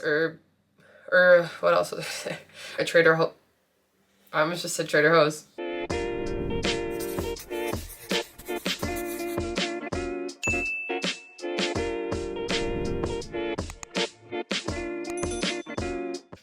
or what else was I say? A Trader I almost just said Trader Joe's.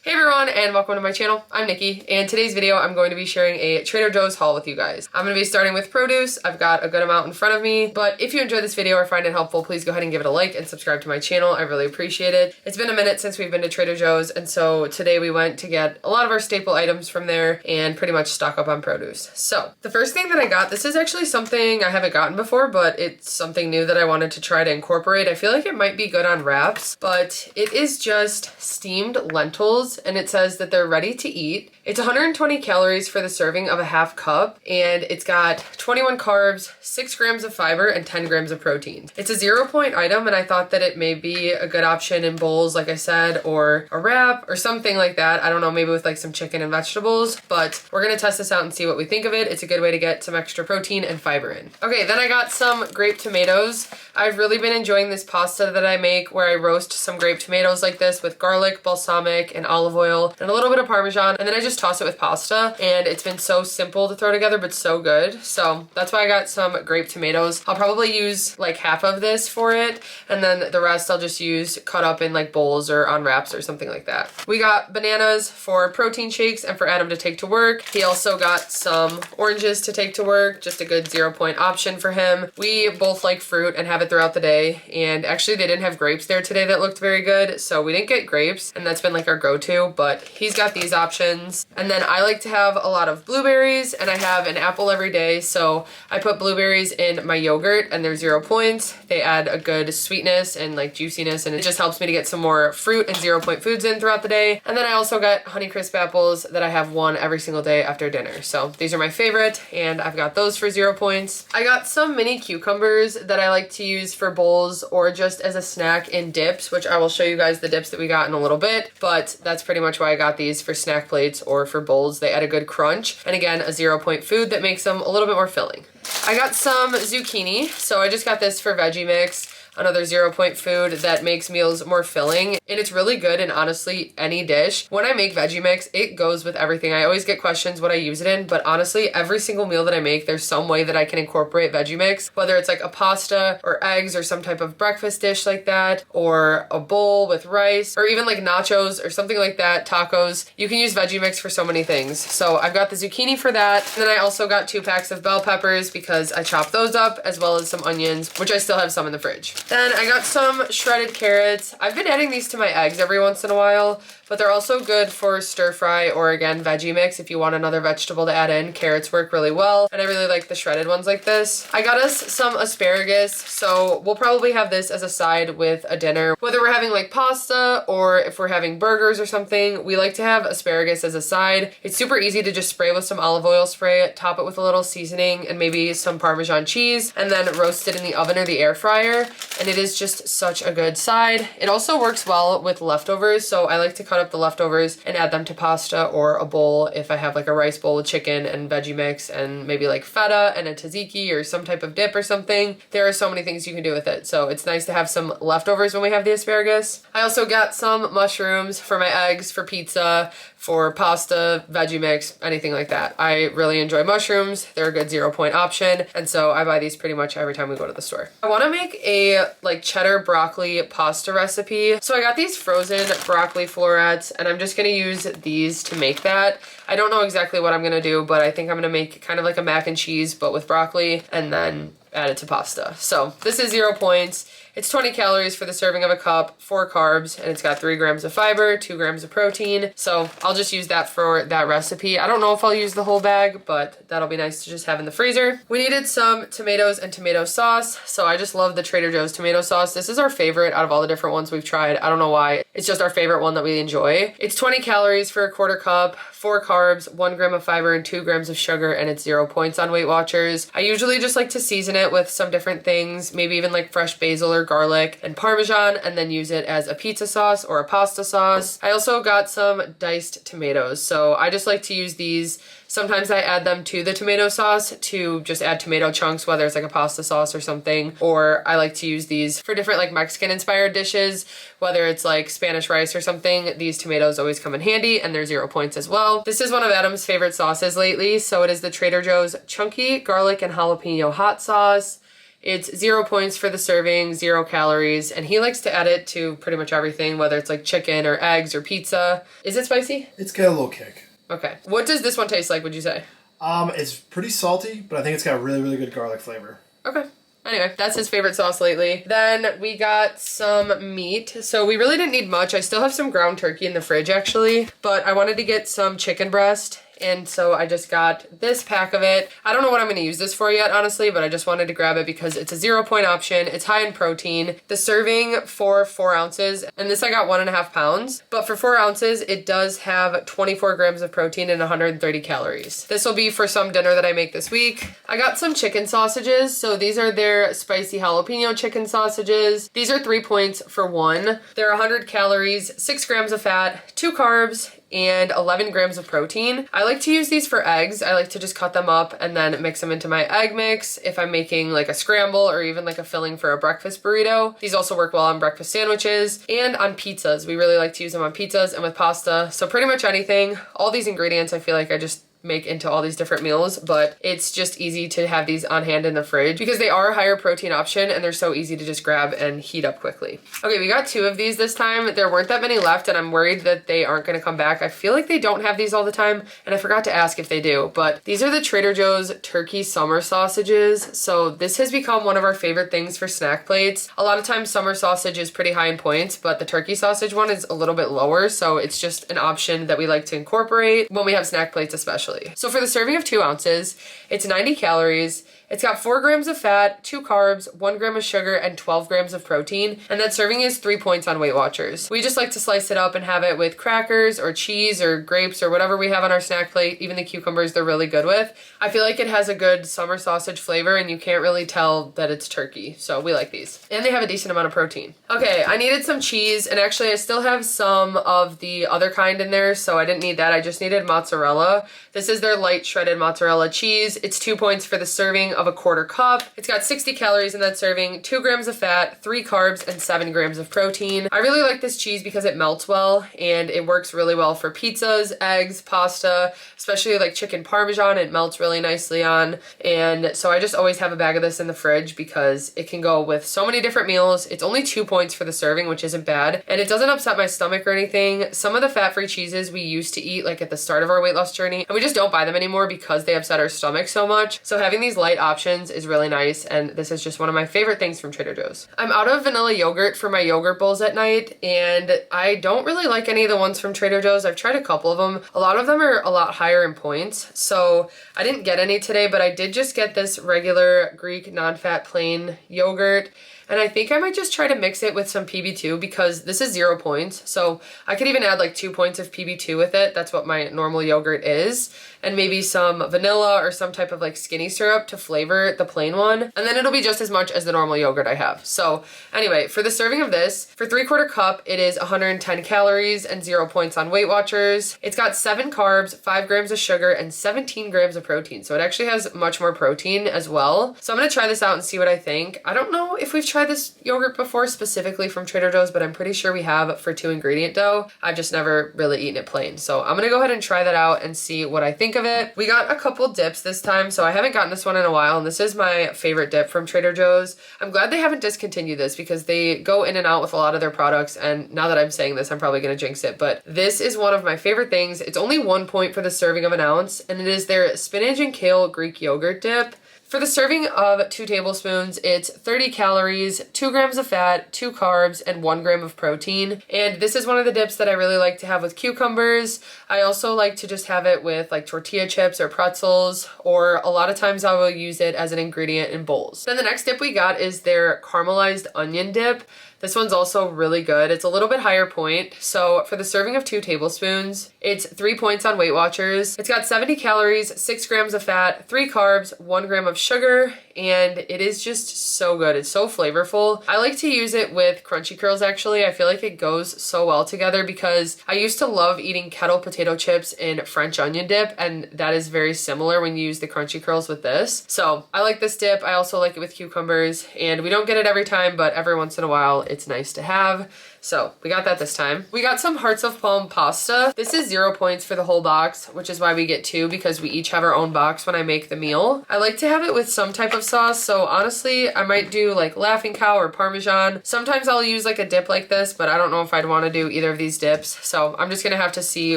Hey everyone, and welcome to my channel. I'm Nikki, and today's video I'm going to be sharing a Trader Joe's haul with you guys. I'm going to be starting with produce. I've got a good amount in front of me, but if you enjoy this video or find it helpful, please go ahead and give it a like and subscribe to my channel. I really appreciate it. It's been a minute since we've been to Trader Joe's, and so today we went to get a lot of our staple items from there and pretty much stock up on produce. So the first thing that I got, this is actually something I haven't gotten before, but it's something new that I wanted to try to incorporate. I feel like it might be good on wraps, but it is just steamed lentils, and it says that they're ready to eat. It's 120 calories for the serving of a half cup, and it's got 21 carbs, 6 grams of fiber, and 10 grams of protein. It's a 0-point item, and I thought that it may be a good option in bowls, like I said, or a wrap, or something like that. I don't know, maybe with like some chicken and vegetables, but we're gonna test this out and see what we think of it. It's a good way to get some extra protein and fiber in. Okay, then I got some grape tomatoes. I've really been enjoying this pasta that I make where I roast some grape tomatoes like this with garlic, balsamic, and olive oil, and a little bit of Parmesan, and then I just toss it with pasta, and it's been so simple to throw together, but so good. So that's why I got some grape tomatoes. I'll probably use like half of this for it, and then the rest I'll just use cut up in like bowls or on wraps or something like that. We got bananas for protein shakes and for Adam to take to work. He also got some oranges to take to work, just a good 0-point option for him. We both like fruit and have it throughout the day, and actually they didn't have grapes there today that looked very good, so we didn't get grapes, and that's been like our go-to, but he's got these options. And then I like to have a lot of blueberries, and I have an apple every day, so I put blueberries in my yogurt, and they're 0 points. They add a good sweetness and like juiciness, and it just helps me to get some more fruit and 0-point foods in throughout the day. And then I also got Honeycrisp apples that I have one every single day after dinner. So these are my favorite, and I've got those for 0 points. I got some mini cucumbers that I like to use for bowls or just as a snack in dips, which I will show you guys the dips that we got in a little bit, but that's pretty much why I got these for snack plates or for bowls. They add a good crunch, and again, a 0-point food that makes them a little bit more filling. I got some zucchini, so I just got this for veggie mix. Another 0-point food that makes meals more filling, and it's really good in honestly any dish. When I make veggie mix, it goes with everything. I always get questions what I use it in, but honestly, every single meal that I make, there's some way that I can incorporate veggie mix, whether it's like a pasta or eggs or some type of breakfast dish like that, or a bowl with rice, or even like nachos or something like that, tacos. You can use veggie mix for so many things. So I've got the zucchini for that, and then I also got 2 packs of bell peppers because I chopped those up, as well as some onions, which I still have some in the fridge. Then I got some shredded carrots. I've been adding these to my eggs every once in a while, but they're also good for stir fry or again veggie mix if you want another vegetable to add in. Carrots work really well, and I really like the shredded ones like this. I got us some asparagus, so we'll probably have this as a side with a dinner. Whether we're having like pasta or if we're having burgers or something, we like to have asparagus as a side. It's super easy to just spray with some olive oil spray, top it with a little seasoning and maybe some Parmesan cheese, and then roast it in the oven or the air fryer, and it is just such a good side. It also works well with leftovers, so I like to cut up the leftovers and add them to pasta or a bowl if I have like a rice bowl with chicken and veggie mix and maybe like feta and a tzatziki or some type of dip or something. There are so many things you can do with it, so it's nice to have some leftovers when we have the asparagus. I also got some mushrooms for my eggs, for pizza, for pasta, veggie mix, anything like that. I really enjoy mushrooms. They're a good 0-point option, and so I buy these pretty much every time we go to the store. I want to make a like cheddar broccoli pasta recipe, so I got these frozen broccoli florets, and I'm just gonna use these to make that. I don't know exactly what I'm gonna do, but I think I'm gonna make kind of like a mac and cheese but with broccoli, and then add it to pasta. So this is 0 points. It's 20 calories for the serving of a cup, 4 carbs, and it's got 3 grams of fiber, 2 grams of protein. So I'll just use that for that recipe. I don't know if I'll use the whole bag, but that'll be nice to just have in the freezer. We needed some tomatoes and tomato sauce, so I just love the Trader Joe's tomato sauce. This is our favorite out of all the different ones we've tried. I don't know why. It's just our favorite one that we enjoy. It's 20 calories for a quarter cup, 4 carbs, 1 gram of fiber, and 2 grams of sugar, and it's 0 points on WeightWatchers. I usually just like to season it with some different things, maybe even like fresh basil or garlic and Parmesan, and then use it as a pizza sauce or a pasta sauce. I also got some diced tomatoes, so I just like to use these Sometimes I add them to the tomato sauce to just add tomato chunks, whether it's like a pasta sauce or something, or I like to use these for different like Mexican inspired dishes, whether it's like Spanish rice or something. These tomatoes always come in handy, and they're 0 points as well. This is one of Adam's favorite sauces lately, so it is the Trader Joe's Chunky Garlic and Jalapeno Hot Sauce. It's 0 points for the serving, 0 calories, and he likes to add it to pretty much everything, whether it's like chicken or eggs or pizza. Is it spicy? It's got a little kick. Okay. What does this one taste like, would you say? It's pretty salty, but I think it's got really, really good garlic flavor. Okay. Anyway, that's his favorite sauce lately. Then we got some meat. So we really didn't need much. I still have some ground turkey in the fridge actually, but I wanted to get some chicken breast. And so I just got this pack of it. I don't know what I'm going to use this for yet, honestly, but I just wanted to grab it because it's a 0 point option. It's high in protein. The serving for 4 ounces, and this I got 1.5 pounds, but for 4 ounces, it does have 24 grams of protein and 130 calories. This will be for some dinner that I make this week. I got some chicken sausages. So these are their spicy jalapeno chicken sausages. These are 3 points for one. They're 100 calories, 6 grams of fat, 2 carbs, and 11 grams of protein. I like to use these for eggs. I like to just cut them up and then mix them into my egg mix if I'm making like a scramble or even like a filling for a breakfast burrito. These also work well on breakfast sandwiches and on pizzas. We really like to use them on pizzas and with pasta. So pretty much anything. All these ingredients I feel like I just make into all these different meals, but it's just easy to have these on hand in the fridge because they are a higher protein option and they're so easy to just grab and heat up quickly. Okay, we got 2 of these this time. There weren't that many left and I'm worried that they aren't going to come back. I feel like they don't have these all the time and I forgot to ask if they do, but these are the Trader Joe's turkey summer sausages. So this has become one of our favorite things for snack plates. A lot of times summer sausage is pretty high in points, but the turkey sausage one is a little bit lower, so it's just an option that we like to incorporate when we have snack plates especially. So for the serving of 2 ounces, it's 90 calories. It's got 4 grams of fat, 2 carbs, 1 gram of sugar, and 12 grams of protein. And that serving is 3 points on WeightWatchers. We just like to slice it up and have it with crackers or cheese or grapes or whatever we have on our snack plate. Even the cucumbers they're really good with. I feel like it has a good summer sausage flavor and you can't really tell that it's turkey. So we like these. And they have a decent amount of protein. Okay, I needed some cheese and actually I still have some of the other kind in there, so I didn't need that. I just needed mozzarella. This is their light shredded mozzarella cheese. It's 2 points for the serving of a 1/4 cup. It's got 60 calories in that serving, 2 grams of fat, 3 carbs, and 7 grams of protein. I really like this cheese because it melts well and it works really well for pizzas, eggs, pasta, especially like chicken parmesan. It melts really nicely on. And so I just always have a bag of this in the fridge because it can go with so many different meals. It's only 2 points for the serving, which isn't bad. And it doesn't upset my stomach or anything. Some of the fat-free cheeses we used to eat like at the start of our weight loss journey, and we just don't buy them anymore because they upset our stomach so much. So having these light options is really nice, and this is just one of my favorite things from Trader Joe's. I'm out of vanilla yogurt for my yogurt bowls at night, and I don't really like any of the ones from Trader Joe's. I've tried a couple of them. A lot of them are a lot higher in points, so I didn't get any today, but I did just get this regular Greek non-fat plain yogurt. And I think I might just try to mix it with some PB2 because this is 0 points. So I could even add like 2 points of PB2 with it. That's what my normal yogurt is. And maybe some vanilla or some type of like skinny syrup to flavor the plain one. And then it'll be just as much as the normal yogurt I have. So anyway, for the serving of this, for 3/4 cup, it is 110 calories and 0 points on WeightWatchers. It's got 7 carbs, 5 grams of sugar, and 17 grams of protein. So it actually has much more protein as well. So I'm gonna try this out and see what I think. I don't know if we've tried this yogurt before specifically from Trader Joe's, but I'm pretty sure we have for 2 ingredient dough. I've just never really eaten it plain. So I'm gonna go ahead and try that out and see what I think of it. We got a couple dips this time, so I haven't gotten this one in a while, and this is my favorite dip from Trader Joe's. I'm glad they haven't discontinued this because they go in and out with a lot of their products, and now that I'm saying this, I'm probably gonna jinx it, but this is one of my favorite things. It's only 1 point for the serving of an ounce, and it is their spinach and kale Greek yogurt dip. For the serving of 2 tablespoons, it's 30 calories, 2 grams of fat, 2 carbs, and 1 gram of protein. And this is one of the dips that I really like to have with cucumbers. I also like to just have it with like tortilla chips or pretzels, or a lot of times I will use it as an ingredient in bowls. Then the next dip we got is their caramelized onion dip. This one's also really good. It's a little bit higher point. So for the serving of 2 tablespoons, it's 3 points on Weight Watchers. It's got 70 calories, 6 grams of fat, 3 carbs, 1 gram of sugar, and it is just so good. It's so flavorful. I like to use it with crunchy curls actually. I feel like it goes so well together because I used to love eating kettle potato chips in French onion dip, and that is very similar when you use the crunchy curls with this. So I like this dip. I also like it with cucumbers, and we don't get it every time, but every once in a while it's nice to have. So we got that this time. We got some hearts of palm pasta. This is 0 points for the whole box, which is why we get 2 because we each have our own box when I make the meal. I like to have it with some type of sauce. So honestly, I might do like Laughing Cow or Parmesan. Sometimes I'll use like a dip like this, but I don't know if I'd want to do either of these dips. So I'm just gonna have to see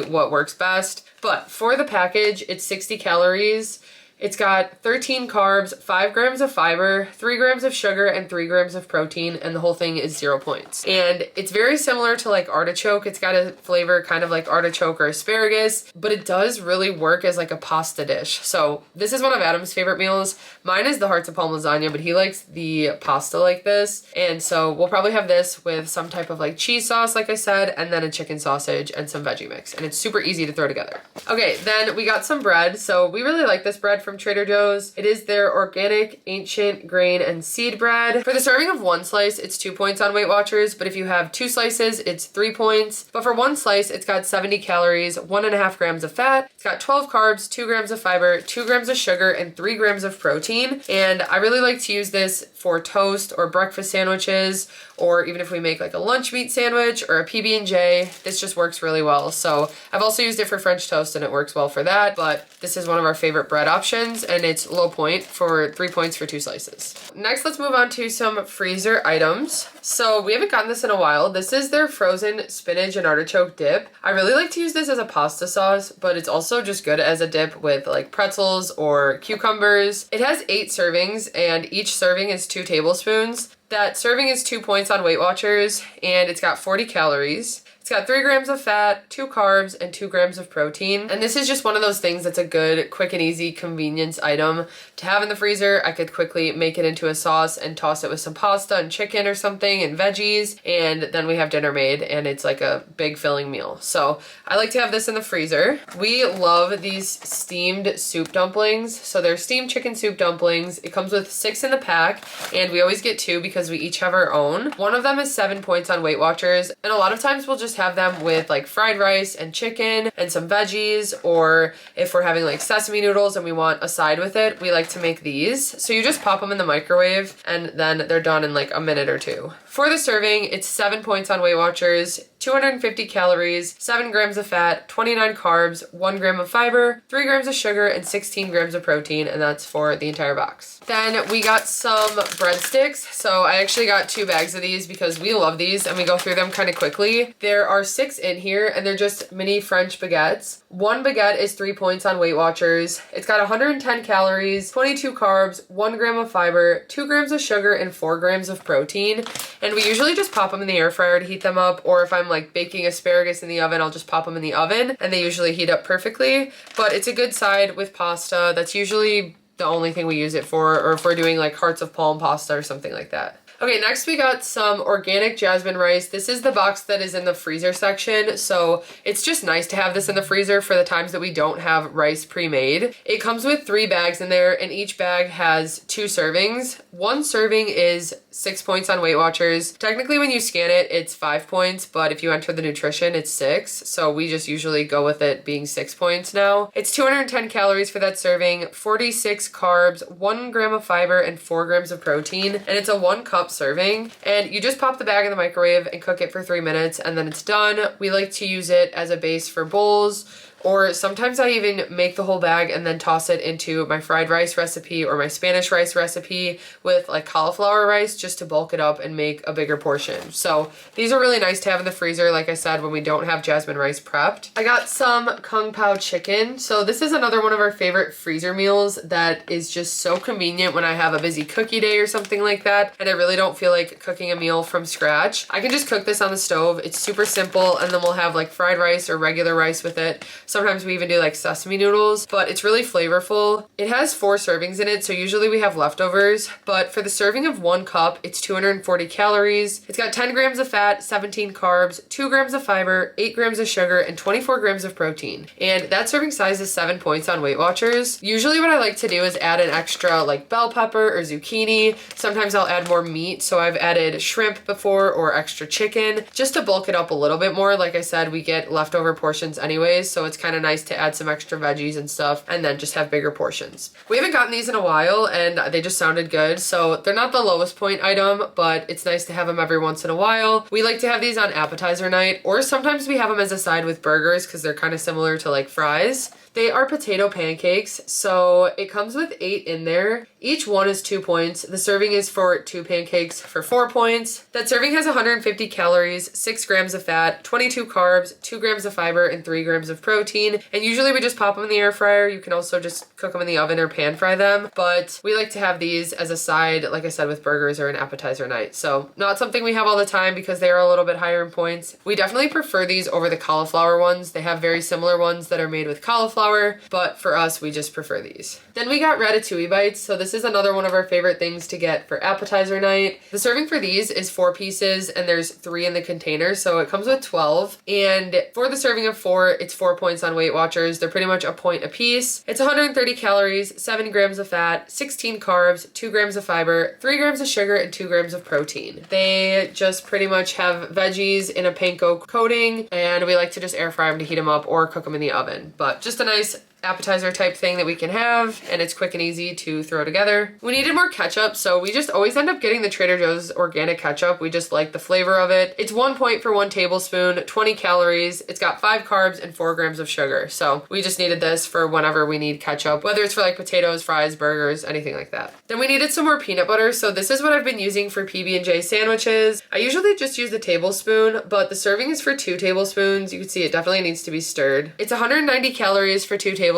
what works best. But for the package, it's 60 calories. It's got 13 carbs, 5 grams of fiber, 3 grams of sugar, and 3 grams of protein, and the whole thing is 0 points. And it's very similar to like artichoke. It's got a flavor kind of like artichoke or asparagus, but it does really work as like a pasta dish. So this is one of Adam's favorite meals. Mine is the hearts of palm lasagna, but he likes the pasta like this. And so we'll probably have this with some type of like cheese sauce, like I said, and then a chicken sausage and some veggie mix. And it's super easy to throw together. Okay, then we got some bread. So we really like this bread from Trader Joe's. It is their organic, ancient grain and seed bread. For the serving of 1 slice, it's 2 points on Weight Watchers, but if you have 2 slices, it's 3 points. But for 1 slice, it's got 70 calories, 1.5 grams of fat, it's got 12 carbs, 2 grams of fiber, 2 grams of sugar, and 3 grams of protein. And I really like to use this for toast or breakfast sandwiches, or even if we make like a lunch meat sandwich or a PB&J, this just works really well. So I've also used it for French toast and it works well for that, but this is one of our favorite bread options, and it's low point for 3 points for 2 slices. Next, let's move on to some freezer items. So we haven't gotten this in a while. This is their frozen spinach and artichoke dip. I really like to use this as a pasta sauce, but it's also just good as a dip with like pretzels or cucumbers. It has 8 servings, and each serving is 2 tablespoons. That serving is 2 points on Weight Watchers, and it's got 40 calories. It's got 3 grams of fat, 2 carbs, and 2 grams of protein. And this is just one of those things that's a good, quick and easy convenience item to have in the freezer. I could quickly make it into a sauce and toss it with some pasta and chicken or something and veggies, and then we have dinner made, and it's like a big filling meal. So I like to have this in the freezer. We love these steamed soup dumplings. So they're steamed chicken soup dumplings. It comes with 6 in the pack, and we always get 2 because we each have our own. One of them is 7 points on Weight Watchers, and a lot of times we'll just have them with like fried rice and chicken and some veggies, or if we're having like sesame noodles and we want a side with it, we like to make these. So you just pop them in the microwave and then they're done in like a minute or 2. For the serving, it's 7 points on Weight Watchers, 250 calories, 7 grams of fat, 29 carbs, 1 gram of fiber, 3 grams of sugar, and 16 grams of protein, and that's for the entire box. Then we got some breadsticks. So I actually got 2 bags of these because we love these and we go through them kind of quickly. There are 6 in here, and they're just mini French baguettes. 1 baguette is 3 points on Weight Watchers. It's got 110 calories, 22 carbs, 1 gram of fiber, 2 grams of sugar, and 4 grams of protein. And we usually just pop them in the air fryer to heat them up, or if I'm like baking asparagus in the oven, I'll just pop them in the oven, and they usually heat up perfectly. But it's a good side with pasta. That's usually the only thing we use it for, or if we're doing like hearts of palm pasta or something like that. Okay, next we got some organic jasmine rice. This is the box that is in the freezer section, so it's just nice to have this in the freezer for the times that we don't have rice pre-made. It comes with 3 bags in there, and each bag has 2 servings. 1 serving is 6 points on Weight Watchers. Technically, when you scan it, it's 5 points, but if you enter the nutrition, it's 6. So we just usually go with it being 6 points now. It's 210 calories for that serving, 46 carbs, 1 gram of fiber, and 4 grams of protein. And it's a 1 cup serving. And you just pop the bag in the microwave and cook it for 3 minutes, and then it's done. We like to use it as a base for bowls, or sometimes I even make the whole bag and then toss it into my fried rice recipe or my Spanish rice recipe with like cauliflower rice, just to bulk it up and make a bigger portion. So these are really nice to have in the freezer, like I said, when we don't have jasmine rice prepped. I got some Kung Pao chicken. So this is another one of our favorite freezer meals that is just so convenient when I have a busy cookie day or something like that, and I really don't feel like cooking a meal from scratch. I can just cook this on the stove. It's super simple, and then we'll have like fried rice or regular rice with it. Sometimes we even do like sesame noodles, but it's really flavorful. It has 4 servings in it, so usually we have leftovers, but for the serving of 1 cup, it's 240 calories. It's got 10 grams of fat, 17 carbs, 2 grams of fiber, 8 grams of sugar, and 24 grams of protein. And that serving size is 7 points on Weight Watchers. Usually what I like to do is add an extra like bell pepper or zucchini. Sometimes I'll add more meat, so I've added shrimp before or extra chicken just to bulk it up a little bit more. Like I said, we get leftover portions anyways, so it's kind of nice to add some extra veggies and stuff and then just have bigger portions. We haven't gotten these in a while and they just sounded good, so they're not the lowest point item, but it's nice to have them every once in a while. We like to have these on appetizer night, or sometimes we have them as a side with burgers because they're kind of similar to like fries. They are potato pancakes, so it comes with 8 in there. Each one is 2 points. The serving is for 2 pancakes for 4 points. That serving has 150 calories, 6 grams of fat, 22 carbs, 2 grams of fiber, and 3 grams of protein. And usually we just pop them in the air fryer. You can also just cook them in the oven or pan fry them. But we like to have these as a side, like I said, with burgers or an appetizer night. So not something we have all the time because they are a little bit higher in points. We definitely prefer these over the cauliflower ones. They have very similar ones that are made with cauliflower, but for us, we just prefer these. Then we got ratatouille bites. So this is another one of our favorite things to get for appetizer night. The serving for these is 4 pieces and there's 3 in the container, so it comes with 12. And for the serving of 4, it's 4 points on Weight Watchers. They're pretty much a point a piece. It's 130 calories, 7 grams of fat, 16 carbs, 2 grams of fiber, 3 grams of sugar, and 2 grams of protein. They just pretty much have veggies in a panko coating, and we like to just air fry them to heat them up or cook them in the oven. But just a nice appetizer type thing that we can have, and it's quick and easy to throw together. We needed more ketchup, so we just always end up getting the Trader Joe's organic ketchup. We just like the flavor of it. It's 1 point for 1 tablespoon, 20 calories. It's got 5 carbs and 4 grams of sugar. So we just needed this for whenever we need ketchup, whether it's for like potatoes, fries, burgers, anything like that. Then we needed some more peanut butter. So this is what I've been using for PB&J sandwiches. I usually just use a tablespoon, but the serving is for 2 tablespoons. You can see it definitely needs to be stirred. It's 190 calories for 2 tablespoons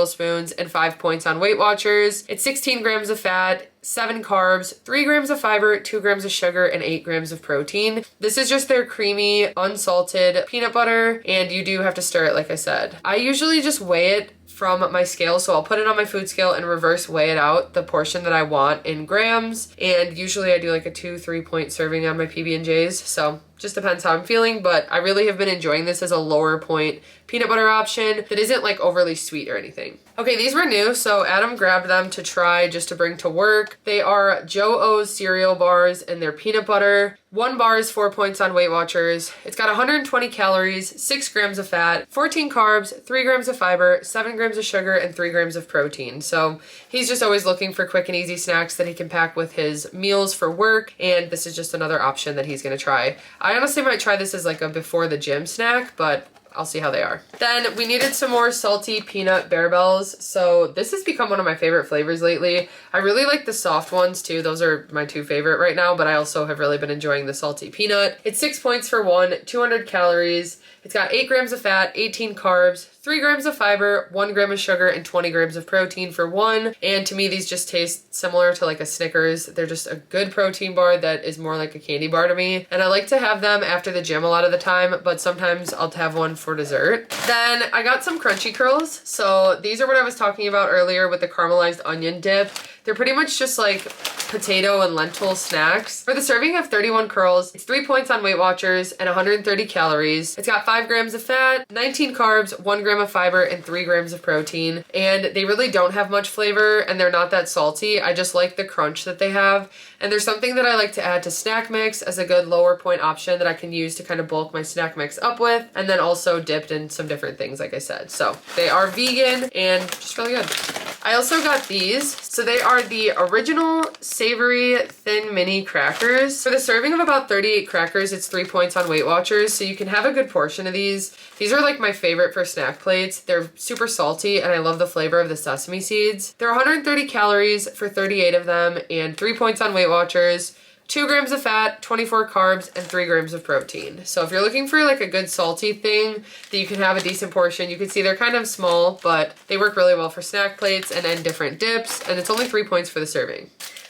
and 5 points on Weight Watchers. It's 16 grams of fat, 7 carbs, 3 grams of fiber, 2 grams of sugar, and 8 grams of protein. This is just their creamy, unsalted peanut butter, and you do have to stir it like I said. I usually just weigh it from my scale, so I'll put it on my food scale and reverse weigh it out, the portion that I want in grams, and usually I do like a 2-3 point serving on my PB&Js, so just depends how I'm feeling, but I really have been enjoying this as a lower point peanut butter option that isn't like overly sweet or anything. Okay, these were new, so Adam grabbed them to try just to bring to work. They are Joe O's cereal bars and they're peanut butter. 1 bar is 4 points on Weight Watchers. It's got 120 calories, 6 grams of fat, 14 carbs, 3 grams of fiber, 7 grams of sugar, and 3 grams of protein. So he's just always looking for quick and easy snacks that he can pack with his meals for work, and this is just another option that he's gonna try. I honestly might try this as like a before the gym snack, but I'll see how they are. Then we needed some more salty peanut Bear Bells. So this has become one of my favorite flavors lately. I really like the soft ones too. Those are my 2 favorite right now, but I also have really been enjoying the salty peanut. It's 6 points for 1, 200 calories. It's got 8 grams of fat, 18 carbs, 3 grams of fiber, 1 gram of sugar, and 20 grams of protein for 1. And to me, these just taste similar to like a Snickers. They're just a good protein bar that is more like a candy bar to me. And I like to have them after the gym a lot of the time, but sometimes I'll have one for dessert. Then I got some crunchy curls. So these are what I was talking about earlier with the caramelized onion dip. They're pretty much just like potato and lentil snacks. For the serving of 31 curls, it's 3 points on Weight Watchers and 130 calories. It's got 5 grams of fat, 19 carbs, 1 gram of fiber, and 3 grams of protein. And they really don't have much flavor and they're not that salty. I just like the crunch that they have. And there's something that I like to add to snack mix as a good lower point option that I can use to kind of bulk my snack mix up with, and then also dipped in some different things like I said. So they are vegan and just really good. I also got these. So they are the original savory thin mini crackers. For the serving of about 38 crackers, it's 3 points on Weight Watchers, so you can have a good portion of these. These are like my favorite for snack plates. They're super salty and I love the flavor of the sesame seeds. They're 130 calories for 38 of them and 3 points on Weight Watchers. 2 grams of fat, 24 carbs, and 3 grams of protein. So if you're looking for like a good salty thing that you can have a decent portion, you can see they're kind of small, but they work really well for snack plates and then different dips, and it's only 3 points for the serving.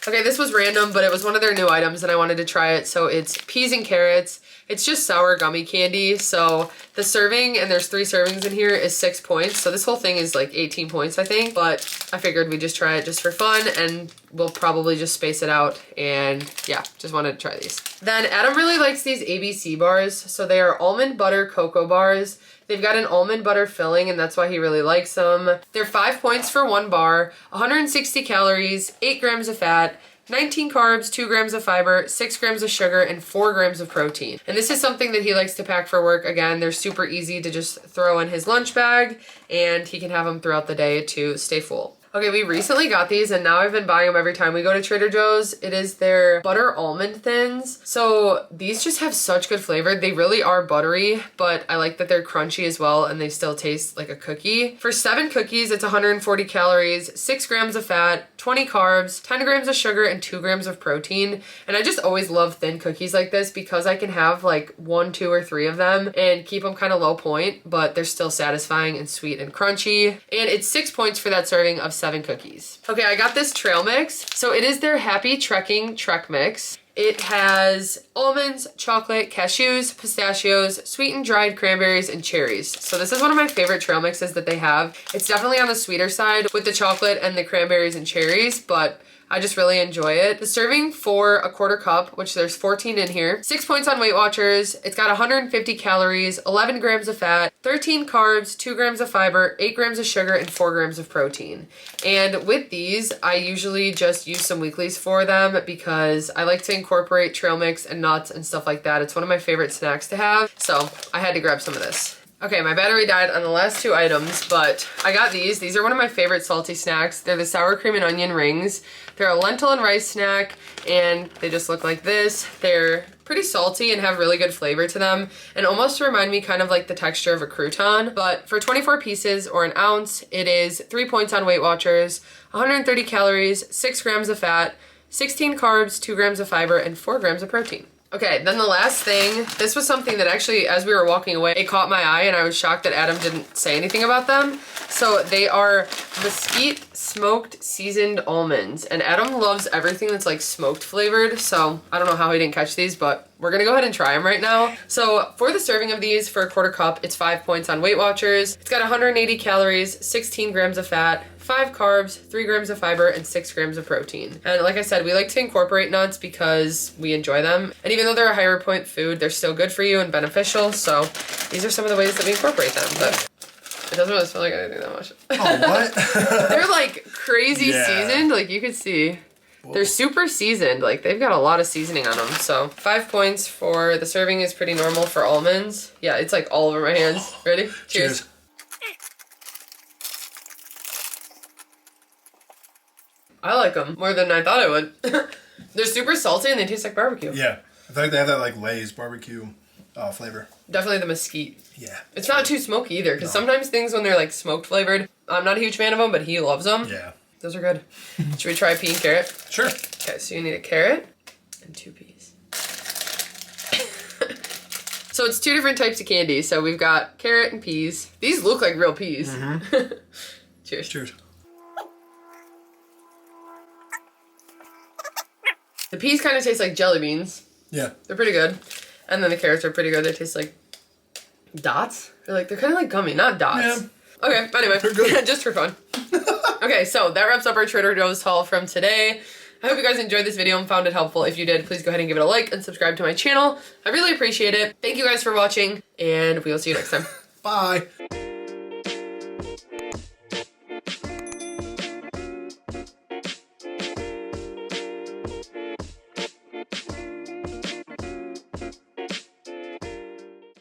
Okay, this was random, but it was one of their new items and I wanted to try it. So it's peas and carrots. It's just sour gummy candy. So the serving, and there's 3 servings in here, is 6 points. So this whole thing is like 18 points, I think. But I figured we'd just try it just for fun, and we'll probably just space it out. And yeah, just wanted to try these. Then Adam really likes these ABC bars. So they are almond butter cocoa bars. They've got an almond butter filling, and that's why he really likes them. They're 5 points for 1 bar, 160 calories, 8 grams of fat, 19 carbs, 2 grams of fiber, 6 grams of sugar, and 4 grams of protein. And this is something that he likes to pack for work. Again, they're super easy to just throw in his lunch bag, and he can have them throughout the day to stay full. Okay, we recently got these and now I've been buying them every time we go to Trader Joe's. It is their butter almond thins. So these just have such good flavor. They really are buttery, but I like that they're crunchy as well and they still taste like a cookie. For 7 cookies, it's 140 calories, 6 grams of fat, 20 carbs, 10 grams of sugar, and 2 grams of protein. And I just always love thin cookies like this because I can have like 1, 2, or 3 of them and keep them kind of low point, but they're still satisfying and sweet and crunchy. And it's 6 points for that serving of 7 cookies. Okay, I got this trail mix. So it is their Happy Trekking Trek Mix. It has almonds, chocolate, cashews, pistachios, sweetened dried cranberries, and cherries. So this is one of my favorite trail mixes that they have. It's definitely on the sweeter side with the chocolate and the cranberries and cherries, but I just really enjoy it. The serving for a 1/4 cup, which there's 14 in here, 6 points on WeightWatchers. It's got 150 calories, 11 grams of fat, 13 carbs, 2 grams of fiber, 8 grams of sugar, and 4 grams of protein. And with these, I usually just use some weeklies for them because I like to incorporate trail mix and nuts and stuff like that. It's one of my favorite snacks to have, so I had to grab some of this. Okay, my battery died on the last 2 items, but I got these. These are one of my favorite salty snacks. They're the sour cream and onion rings. They're a lentil and rice snack, and they just look like this. They're pretty salty and have really good flavor to them, and almost remind me kind of like the texture of a crouton. But for 24 pieces or an ounce, it is 3 points on WeightWatchers, 130 calories, 6 grams of fat, 16 carbs, 2 grams of fiber, and 4 grams of protein. Okay, then the last thing, this was something that actually, as we were walking away, it caught my eye and I was shocked that Adam didn't say anything about them. So they are mesquite smoked seasoned almonds, and Adam loves everything that's like smoked flavored, so I don't know how he didn't catch these, but we're gonna go ahead and try them right now. So for the serving of these for a 1/4 cup, it's 5 points on WeightWatchers. It's got 180 calories, 16 grams of fat, 5 carbs, 3 grams of fiber, and 6 grams of protein. And like I said, we like to incorporate nuts because we enjoy them. And even though they're a higher point food, they're still good for you and beneficial. So these are some of the ways that we incorporate them. But it doesn't really smell like anything that much. Oh, what? They're like crazy seasoned, like you could see. Whoa. They're super seasoned, like they've got a lot of seasoning on them. So 5 points for the serving is pretty normal for almonds. Yeah, it's like all over my hands. Ready? Cheers. I like them more than I thought I would. They're super salty and they taste like barbecue. Yeah. I feel like they have that like Lay's barbecue flavor. Definitely the mesquite. Yeah. It's not too smoky either, because sometimes things when they're like smoked flavored, I'm not a huge fan of them, but he loves them. Yeah. Those are good. Should we try pea and carrot? Sure. Okay, so you need a carrot and 2 peas. So it's 2 different types of candy. So we've got carrot and peas. These look like real peas. Mm-hmm. Cheers. Cheers. The peas kind of taste like jelly beans. Yeah. They're pretty good. And then the carrots are pretty good. They taste like dots. They're kind of like gummy, not dots. Yeah. Okay, anyway, They're good. just for fun. Okay, so that wraps up our Trader Joe's haul from today. I hope you guys enjoyed this video and found it helpful. If you did, please go ahead and give it a like and subscribe to my channel. I really appreciate it. Thank you guys for watching, and we will see you next time. Bye.